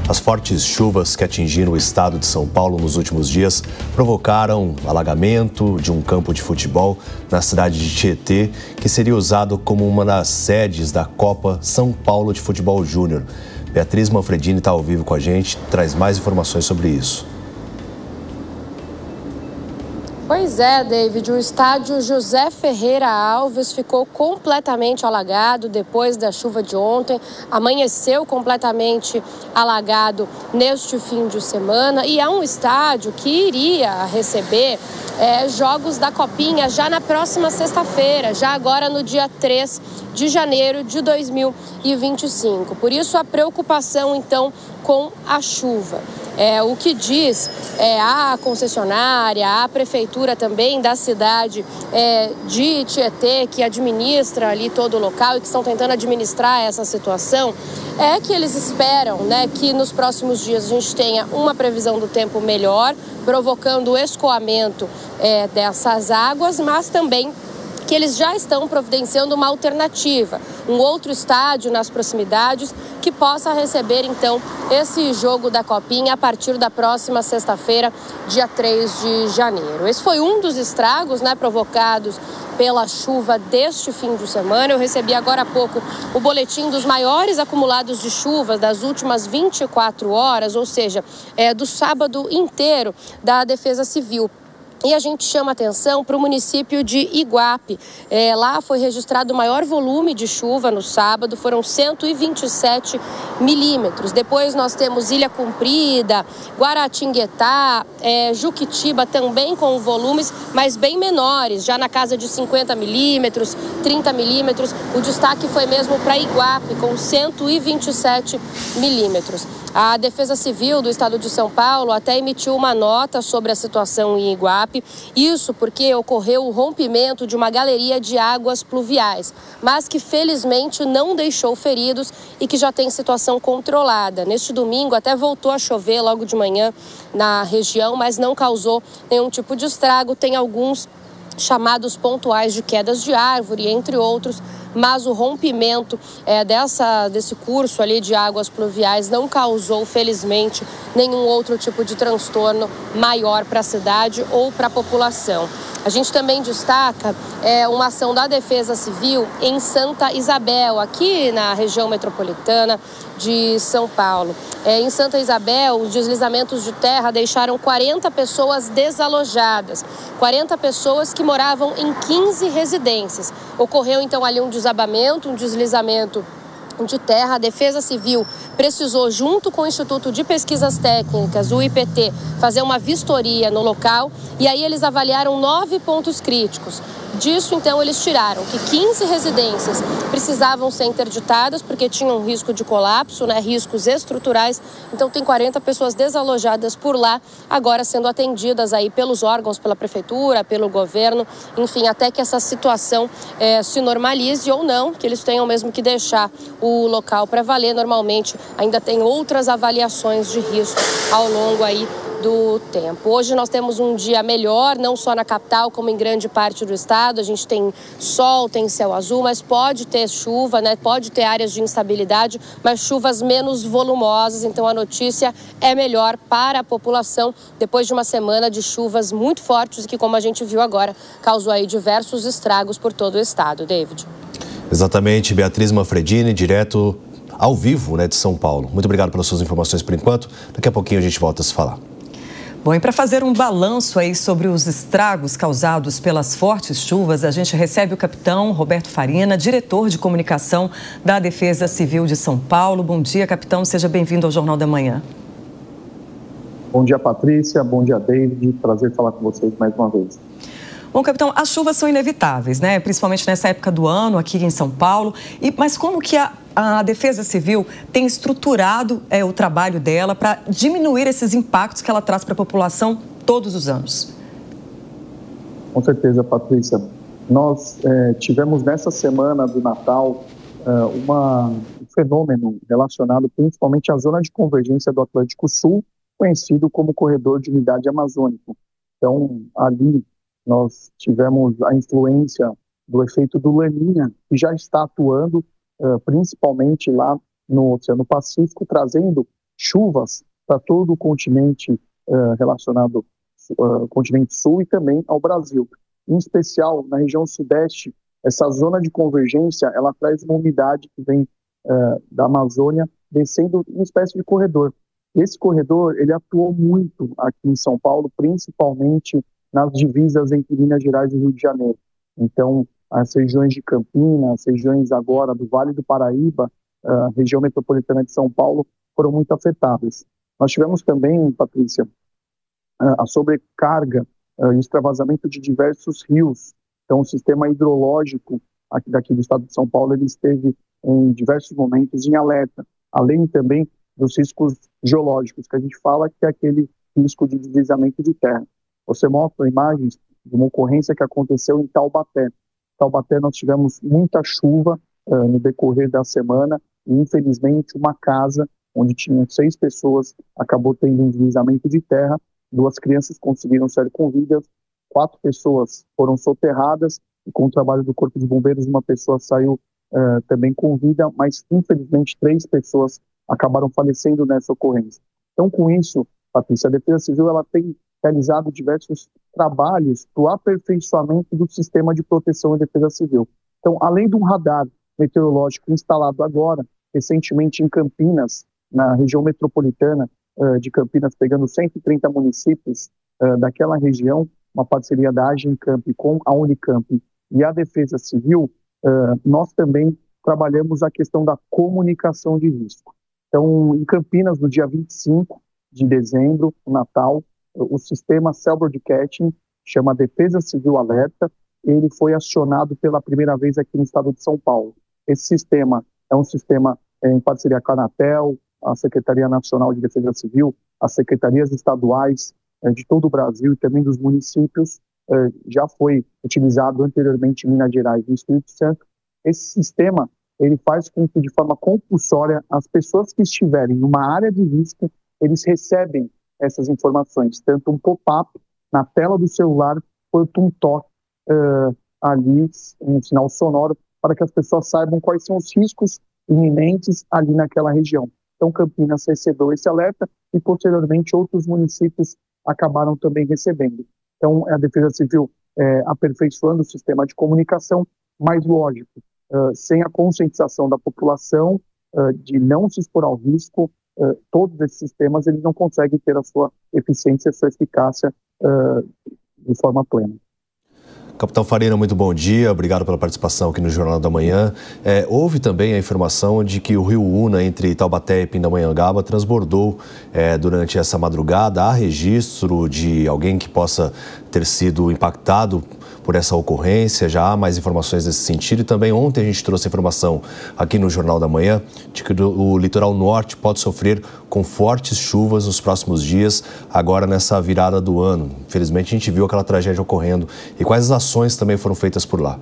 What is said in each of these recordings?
As fortes chuvas que atingiram o estado de São Paulo nos últimos dias provocaram alagamento de um campo de futebol na cidade de Tietê, que seria usado como uma das sedes da Copa São Paulo de Futebol Júnior. Beatriz Manfredini está ao vivo com a gente, traz mais informações sobre isso. Pois é, David, o estádio José Ferreira Alves ficou completamente alagado depois da chuva de ontem, amanheceu completamente alagado neste fim de semana e é um estádio que iria receber jogos da Copinha já na próxima sexta-feira, já agora no dia 3 de janeiro de 2025. Por isso a preocupação, então, com a chuva. O que diz a concessionária, a prefeitura também da cidade de Tietê, que administra ali todo o local e que estão tentando administrar essa situação, é que eles esperam, que nos próximos dias a gente tenha uma previsão do tempo melhor, provocando o escoamento dessas águas, mas também que eles já estão providenciando uma alternativa, um outro estádio nas proximidades que possa receber, então, esse jogo da Copinha a partir da próxima sexta-feira, dia 3 de janeiro. Esse foi um dos estragos, provocados pela chuva deste fim de semana. Eu recebi agora há pouco o boletim dos maiores acumulados de chuva das últimas 24 horas, ou seja, do sábado inteiro da Defesa Civil. E a gente chama atenção para o município de Iguape. Lá foi registrado o maior volume de chuva no sábado, foram 127 milímetros. Depois nós temos Ilha Comprida, Guaratinguetá, Juquitiba também com volumes, mas bem menores, já na casa de 50 milímetros, 30 milímetros. O destaque foi mesmo para Iguape, com 127 milímetros. A Defesa Civil do Estado de São Paulo até emitiu uma nota sobre a situação em Iguape. Isso porque ocorreu o rompimento de uma galeria de águas pluviais, mas que felizmente não deixou feridos e que já tem situação controlada. Neste domingo até voltou a chover logo de manhã na região, mas não causou nenhum tipo de estrago. Tem alguns chamados pontuais de quedas de árvore, entre outros, mas o rompimento desse curso ali de águas pluviais não causou, felizmente, nenhum outro tipo de transtorno maior para a cidade ou para a população. A gente também destaca uma ação da Defesa Civil em Santa Isabel, aqui na região metropolitana de São Paulo. Em Santa Isabel, os deslizamentos de terra deixaram 40 pessoas desalojadas, 40 pessoas que moravam em 15 residências. Ocorreu então ali um desabamento, um deslizamento de terra. A Defesa Civil precisou, junto com o Instituto de Pesquisas Técnicas, o IPT, fazer uma vistoria no local e aí eles avaliaram 9 pontos críticos. Disso, então, eles tiraram que 15 residências precisavam ser interditadas porque tinham risco de colapso, riscos estruturais. Então, tem 40 pessoas desalojadas por lá, agora sendo atendidas aí pelos órgãos, pela prefeitura, pelo governo, enfim, até que essa situação se normalize ou não, que eles tenham mesmo que deixar o local para valer. Normalmente, ainda tem outras avaliações de risco ao longo aí do tempo. Hoje nós temos um dia melhor, não só na capital, como em grande parte do estado. A gente tem sol, tem céu azul, mas pode ter chuva, pode ter áreas de instabilidade, mas chuvas menos volumosas. Então a notícia é melhor para a população depois de uma semana de chuvas muito fortes e que, como a gente viu agora, causou aí diversos estragos por todo o estado. David. Exatamente, Beatriz Manfredini, direto ao vivo, de São Paulo. Muito obrigado pelas suas informações por enquanto. Daqui a pouquinho a gente volta a se falar. Bom, e para fazer um balanço aí sobre os estragos causados pelas fortes chuvas, a gente recebe o capitão Roberto Farina, diretor de comunicação da Defesa Civil de São Paulo. Bom dia, capitão, seja bem-vindo ao Jornal da Manhã. Bom dia, Patrícia, bom dia, David, prazer falar com vocês mais uma vez. Bom, capitão, as chuvas são inevitáveis, principalmente nessa época do ano aqui em São Paulo, mas como que a Defesa Civil tem estruturado o trabalho dela para diminuir esses impactos que ela traz para a população todos os anos? Com certeza, Patrícia. Nós tivemos nessa semana do Natal um fenômeno relacionado principalmente à zona de convergência do Atlântico Sul, conhecido como Corredor de Umidade Amazônico. Então, ali nós tivemos a influência do efeito do Laninha, que já está atuando principalmente lá no Oceano Pacífico, trazendo chuvas para todo o continente relacionado ao continente sul e também ao Brasil. Em especial, na região sudeste, essa zona de convergência, ela traz uma umidade que vem da Amazônia, descendo uma espécie de corredor. Esse corredor, ele atuou muito aqui em São Paulo, principalmente nas divisas entre Minas Gerais e Rio de Janeiro. Então, as regiões de Campinas, as regiões agora do Vale do Paraíba, a região metropolitana de São Paulo, foram muito afetadas. Nós tivemos também, Patrícia, a sobrecarga e extravasamento de diversos rios. Então, o sistema hidrológico daqui do estado de São Paulo, ele esteve em diversos momentos em alerta, além também dos riscos geológicos, que a gente fala que é aquele risco de deslizamento de terra. Você mostra imagens de uma ocorrência que aconteceu em Taubaté. Taubaté, nós tivemos muita chuva no decorrer da semana e, infelizmente, uma casa onde tinham 6 pessoas acabou tendo um deslizamento de terra. 2 crianças conseguiram sair com vida, 4 pessoas foram soterradas e, com o trabalho do Corpo de Bombeiros, uma pessoa saiu também com vida, mas, infelizmente, 3 pessoas acabaram falecendo nessa ocorrência. Então, com isso, Patrícia, a Defesa Civil ela tem realizado diversos trabalhos para o aperfeiçoamento do sistema de proteção e defesa civil. Então, além de um radar meteorológico instalado agora, recentemente em Campinas, na região metropolitana de Campinas, pegando 130 municípios daquela região, uma parceria da Agencamp com a Unicamp e a Defesa Civil, nós também trabalhamos a questão da comunicação de risco. Então, em Campinas, no dia 25 de dezembro, no Natal, o sistema Cell Broadcasting, chama Defesa Civil Alerta, ele foi acionado pela primeira vez aqui no estado de São Paulo. Esse sistema é um sistema em parceria com a Anatel, a Secretaria Nacional de Defesa Civil, as secretarias estaduais de todo o Brasil e também dos municípios, já foi utilizado anteriormente em Minas Gerais e no Espírito Santo. Esse sistema, ele faz com que, de forma compulsória, as pessoas que estiverem numa área de risco, eles recebem essas informações, tanto um pop-up na tela do celular, quanto um toque ali, um sinal sonoro, para que as pessoas saibam quais são os riscos iminentes ali naquela região. Então, Campinas recebeu esse alerta e, posteriormente, outros municípios acabaram também recebendo. Então, a Defesa Civil aperfeiçoando o sistema de comunicação, mas, lógico, sem a conscientização da população de não se expor ao risco, todos esses sistemas eles não conseguem ter a sua eficiência, a sua eficácia de forma plena. Capitão Farina, muito bom dia, obrigado pela participação aqui no Jornal da Manhã. Houve também a informação de que o rio Una, entre Taubaté e Pindamonhangaba, transbordou durante essa madrugada. Há registro de alguém que possa ter sido impactado por essa ocorrência? Já há mais informações nesse sentido? E também ontem a gente trouxe informação aqui no Jornal da Manhã de que o litoral norte pode sofrer com fortes chuvas nos próximos dias, agora nessa virada do ano. Infelizmente a gente viu aquela tragédia ocorrendo. E quais as ações também foram feitas por lá?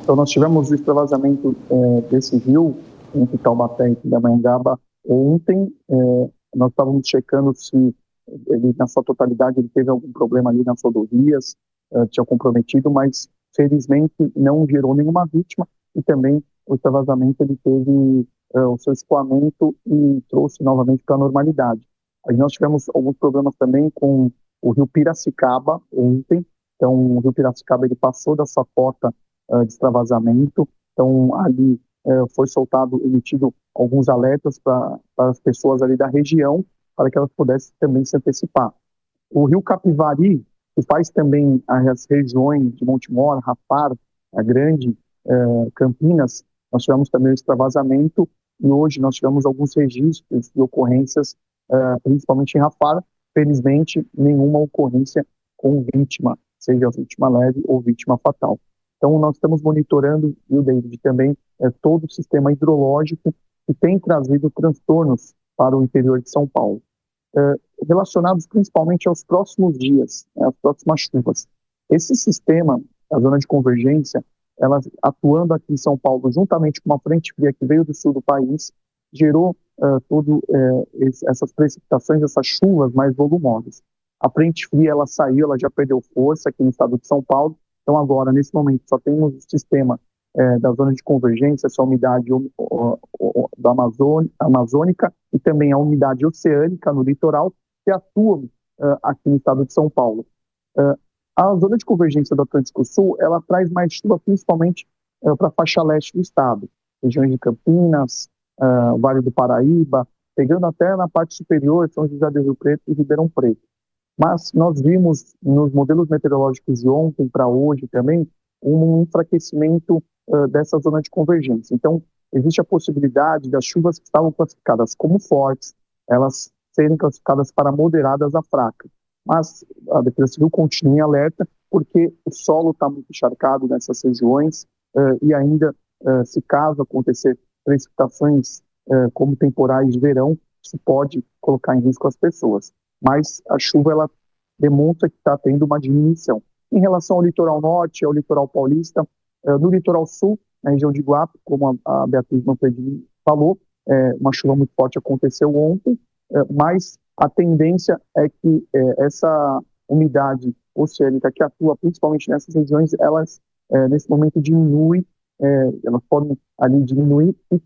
Então nós tivemos o extravasamento desse rio entre Taubaté e Pindamonhangaba ontem. Nós estávamos checando se ele, na sua totalidade, ele teve algum problema ali nas rodovias, tinha comprometido, mas felizmente não gerou nenhuma vítima e também o extravasamento ele teve o seu escoamento e trouxe novamente para a normalidade. Aí nós tivemos alguns problemas também com o rio Piracicaba ontem. Então o rio Piracicaba ele passou da sua cota de extravasamento, então ali foi emitido alguns alertas para as pessoas ali da região para que elas pudessem também se antecipar. O rio Capivari, que faz também as regiões de Montemor, Rafar, a Grande, Campinas, nós tivemos também o extravasamento e hoje nós tivemos alguns registros de ocorrências, principalmente em Rafar. Felizmente, nenhuma ocorrência com vítima, seja vítima leve ou vítima fatal. Então, nós estamos monitorando, e o David também, todo o sistema hidrológico que tem trazido transtornos para o interior de São Paulo. Relacionados principalmente aos próximos dias, às próximas chuvas. Esse sistema, a zona de convergência, ela atuando aqui em São Paulo, juntamente com uma frente fria que veio do sul do país, gerou essas precipitações, essas chuvas mais volumosas. A frente fria, ela saiu, ela já perdeu força aqui no estado de São Paulo, então agora, nesse momento, só temos o sistema da zona de convergência, essa umidade da amazônica e também a umidade oceânica no litoral, que atuam aqui no estado de São Paulo. A zona de convergência do Atlântico Sul, ela traz mais chuva principalmente para a faixa leste do estado, regiões de Campinas, Vale do Paraíba, pegando até na parte superior, São José do Rio Preto e Ribeirão Preto. Mas nós vimos nos modelos meteorológicos de ontem para hoje também um enfraquecimento dessa zona de convergência. Então, existe a possibilidade das chuvas que estavam classificadas como fortes, elas serem classificadas para moderadas a fracas. Mas a Defesa Civil continua em alerta, porque o solo está muito encharcado nessas regiões e ainda, se caso acontecer precipitações como temporais de verão, isso pode colocar em risco as pessoas. Mas a chuva, ela demonstra que está tendo uma diminuição. Em relação ao litoral norte, ao litoral paulista, no litoral sul, na região de Guape, como a Beatriz Manfredini falou, uma chuva muito forte aconteceu ontem, mas a tendência é que essa umidade oceânica que atua principalmente nessas regiões, elas nesse momento diminuem, elas podem ali diminuir e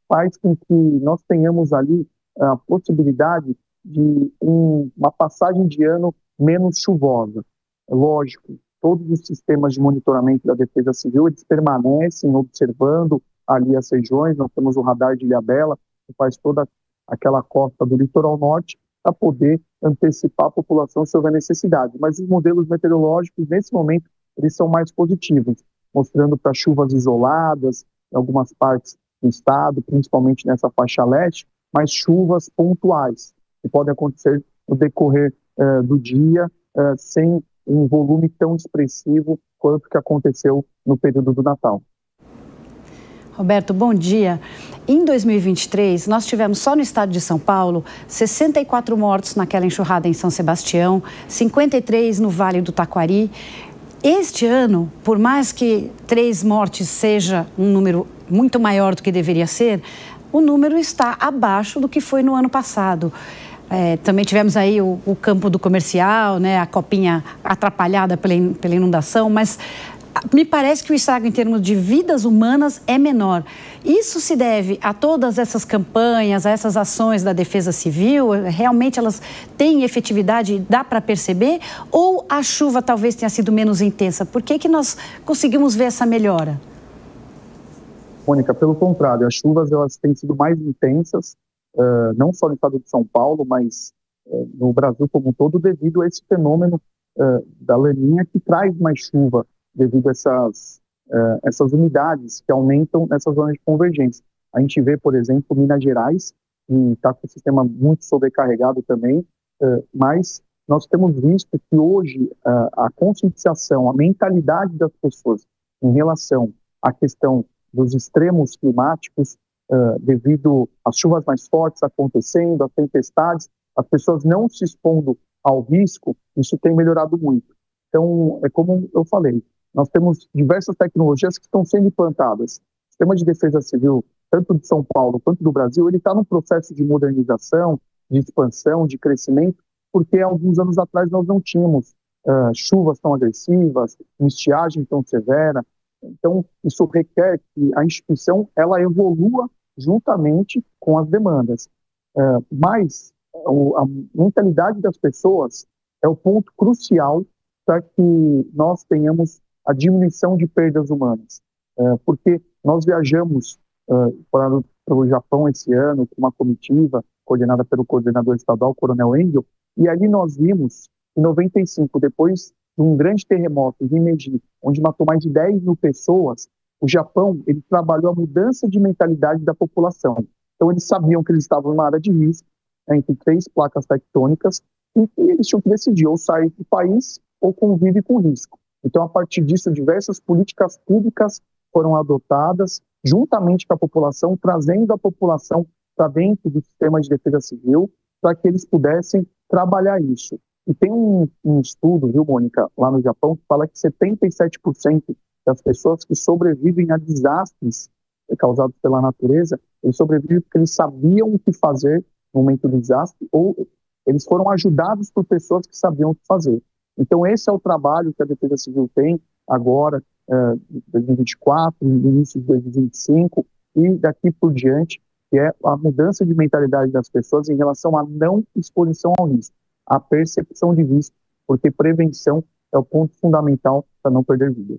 faz com que nós tenhamos ali a possibilidade de uma passagem de ano menos chuvosa. Lógico, todos os sistemas de monitoramento da Defesa Civil, eles permanecem observando ali as regiões. Nós temos o radar de Ilhabela, que faz toda aquela costa do litoral norte, para poder antecipar a população se houver necessidade. Mas os modelos meteorológicos, nesse momento, eles são mais positivos, mostrando para chuvas isoladas em algumas partes do estado, principalmente nessa faixa leste, mas chuvas pontuais, que podem acontecer no decorrer do dia, sem um volume tão expressivo quanto que aconteceu no período do Natal. Roberto, bom dia. Em 2023, nós tivemos só no estado de São Paulo 64 mortos naquela enxurrada em São Sebastião, 53 no Vale do Taquari. Este ano, por mais que 3 mortes seja um número muito maior do que deveria ser, o número está abaixo do que foi no ano passado. Também tivemos aí o campo do comercial, né, a copinha atrapalhada pela inundação, mas me parece que o estrago em termos de vidas humanas é menor. Isso se deve a todas essas campanhas, a essas ações da Defesa Civil? Realmente elas têm efetividade, dá para perceber? Ou a chuva talvez tenha sido menos intensa? Por que nós conseguimos ver essa melhora? Mônica, pelo contrário, as chuvas elas têm sido mais intensas, não só no estado de São Paulo, mas no Brasil como um todo, devido a esse fenômeno da Laninha, que traz mais chuva devido a essas umidades que aumentam nessa zona de convergência. A gente vê, por exemplo, Minas Gerais, que está com o sistema muito sobrecarregado também, mas nós temos visto que hoje a conscientização, a mentalidade das pessoas em relação à questão dos extremos climáticos, devido às chuvas mais fortes acontecendo, às tempestades, as pessoas não se expondo ao risco, isso tem melhorado muito. Então, é como eu falei, nós temos diversas tecnologias que estão sendo implantadas. O sistema de defesa civil, tanto de São Paulo quanto do Brasil, ele está num processo de modernização, de expansão, de crescimento, porque há alguns anos atrás nós não tínhamos chuvas tão agressivas, estiagem tão severa. Então, isso requer que a instituição ela evolua juntamente com as demandas. Mas a mentalidade das pessoas é o ponto crucial para que nós tenhamos a diminuição de perdas humanas. Porque nós viajamos para o Japão esse ano com uma comitiva coordenada pelo coordenador estadual, Coronel Engel, e ali nós vimos, em 95, depois de um grande terremoto em Himeji, onde matou mais de 10 mil pessoas, o Japão ele trabalhou a mudança de mentalidade da população. Então, eles sabiam que eles estavam em uma área de risco, entre 3 placas tectônicas, e eles tinham que decidir ou sair do país ou convive com risco. Então, a partir disso, diversas políticas públicas foram adotadas juntamente com a população, trazendo a população para dentro do sistema de defesa civil, para que eles pudessem trabalhar isso. E tem um estudo, viu, Mônica, lá no Japão, que fala que 77% das pessoas que sobrevivem a desastres causados pela natureza, eles sobrevivem porque eles sabiam o que fazer no momento do desastre, ou eles foram ajudados por pessoas que sabiam o que fazer. Então, esse é o trabalho que a Defesa Civil tem agora, 2024, no início de 2025 e daqui por diante, que é a mudança de mentalidade das pessoas em relação à não exposição ao risco, a percepção de risco, porque prevenção é o ponto fundamental para não perder vidas.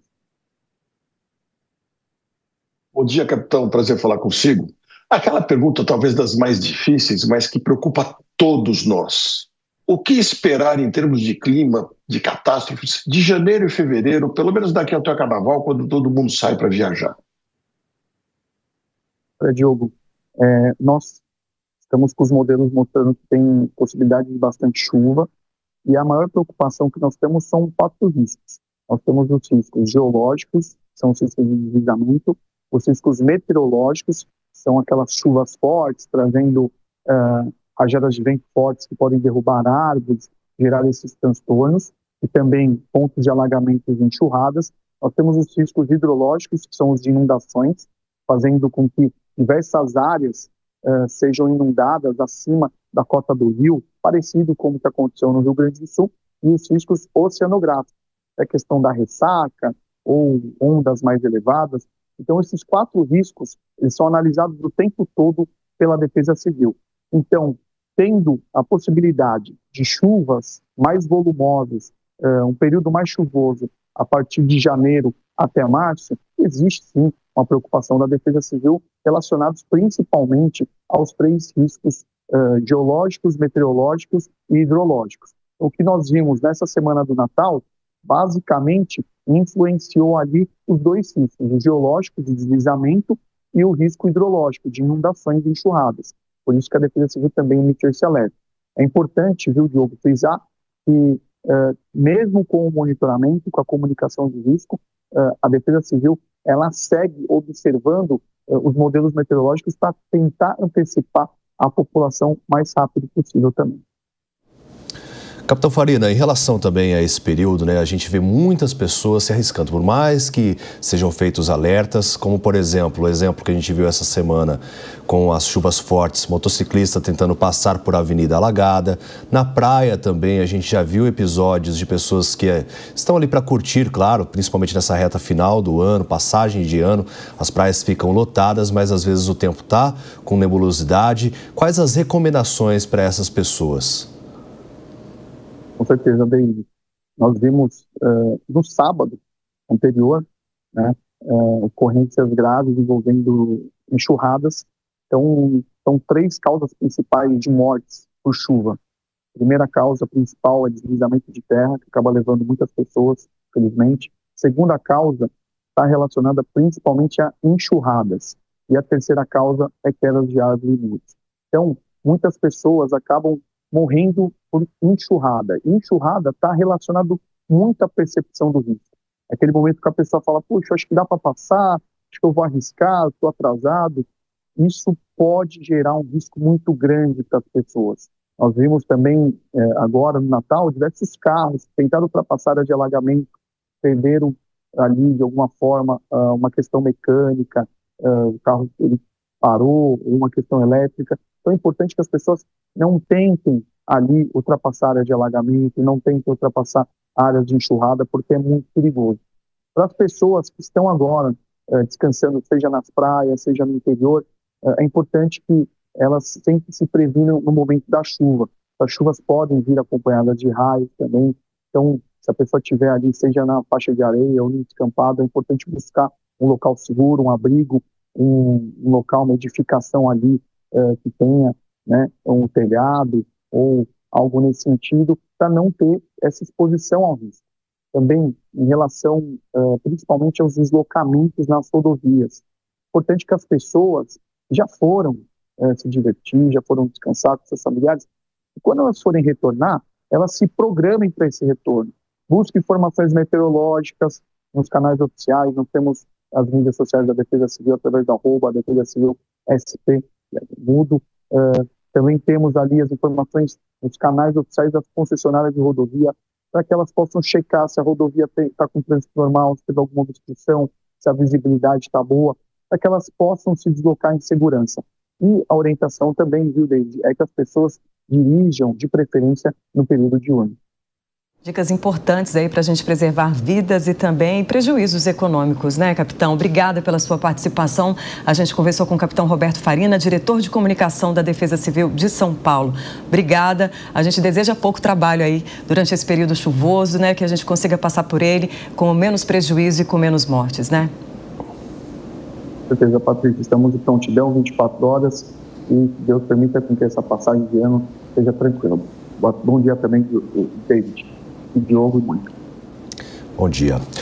Bom dia, capitão. Prazer falar consigo. Aquela pergunta talvez das mais difíceis, mas que preocupa todos nós. O que esperar em termos de clima, de catástrofes, de janeiro e fevereiro, pelo menos daqui até o carnaval, quando todo mundo sai para viajar? Diogo, nós estamos com os modelos mostrando que tem possibilidade de bastante chuva, e a maior preocupação que nós temos são 4 riscos. Nós temos os riscos geológicos, são os riscos de deslizamento, os riscos meteorológicos, são aquelas chuvas fortes, trazendo rajadas de vento fortes que podem derrubar árvores, gerar esses transtornos, e também pontos de alagamentos e enxurradas. Nós temos os riscos hidrológicos, que são os de inundações, fazendo com que diversas áreas sejam inundadas acima da cota do rio, parecido com o que aconteceu no Rio Grande do Sul, e os riscos oceanográficos, a questão da ressaca ou ondas mais elevadas. Então, esses 4 riscos eles são analisados o tempo todo pela Defesa Civil. Então, tendo a possibilidade de chuvas mais volumosas, um período mais chuvoso a partir de janeiro até março, existe sim uma preocupação da Defesa Civil relacionados principalmente aos 3 riscos geológicos, meteorológicos e hidrológicos. O que nós vimos nessa semana do Natal, basicamente, influenciou ali os 2 riscos, o geológico de deslizamento e o risco hidrológico de inundações e enxurradas. Por isso que a Defesa Civil também emitiu esse alerta. É importante, viu, Diogo, frisar que mesmo com o monitoramento, com a comunicação de risco, a Defesa Civil ela segue observando os modelos meteorológicos para tentar antecipar a população mais rápido possível também. Capitão Farina, em relação também a esse período, né, a gente vê muitas pessoas se arriscando, por mais que sejam feitos alertas, como por exemplo, o exemplo que a gente viu essa semana com as chuvas fortes, motociclista tentando passar por avenida alagada. Na praia também a gente já viu episódios de pessoas que estão ali para curtir, claro, principalmente nessa reta final do ano, passagem de ano, as praias ficam lotadas, mas às vezes o tempo está com nebulosidade. Quais as recomendações para essas pessoas? Com certeza, David. Nós vimos no sábado anterior, né, ocorrências graves envolvendo enxurradas. Então, são 3 causas principais de mortes por chuva. A primeira causa principal é deslizamento de terra, que acaba levando muitas pessoas, felizmente. A segunda causa está relacionada principalmente a enxurradas. E a terceira causa é quedas de árvores e muros. Então, muitas pessoas acabam morrendo por enxurrada. E enxurrada está relacionado muito à percepção do risco. É aquele momento que a pessoa fala, puxa, acho que dá para passar, acho que eu vou arriscar, estou atrasado. Isso pode gerar um risco muito grande para as pessoas. Nós vimos também, agora no Natal, diversos carros tentaram ultrapassar a área de alagamento, perderam ali, de alguma forma, uma questão mecânica, o carro ele parou, uma questão elétrica. Então é importante que as pessoas não tentem ali ultrapassar áreas de alagamento, não tentem ultrapassar áreas de enxurrada, porque é muito perigoso. Para as pessoas que estão agora descansando, seja nas praias, seja no interior, é importante que elas sempre se previnam no momento da chuva. As chuvas podem vir acompanhadas de raios também, então se a pessoa estiver ali, seja na faixa de areia ou no descampado, é importante buscar um local seguro, um abrigo, um local, uma edificação ali que tenha, né, um telhado ou algo nesse sentido, para não ter essa exposição ao risco. Também em relação, principalmente aos deslocamentos nas rodovias. Importante que as pessoas já foram se divertir, já foram descansar com seus familiares, e quando elas forem retornar, elas se programem para esse retorno. Busque informações meteorológicas nos canais oficiais, nós temos as mídias sociais da Defesa Civil através da Defesa Civil SP, Mudo. Também temos ali as informações nos canais oficiais das concessionárias de rodovia, para que elas possam checar se a rodovia está com trânsito normal, se teve alguma obstrução, se a visibilidade está boa, para que elas possam se deslocar em segurança. E a orientação também, viu, David, é que as pessoas dirijam, de preferência, no período diurno. Dicas importantes aí para a gente preservar vidas e também prejuízos econômicos, né, capitão? Obrigada pela sua participação. A gente conversou com o capitão Roberto Farina, diretor de comunicação da Defesa Civil de São Paulo. Obrigada. A gente deseja pouco trabalho aí durante esse período chuvoso, né? Que a gente consiga passar por ele com menos prejuízo e com menos mortes, né? Com certeza, Patrícia. Estamos de prontidão 24 horas e que Deus permita que essa passagem de ano seja tranquila. Bom dia também, David. Diogo, muito. Bom dia.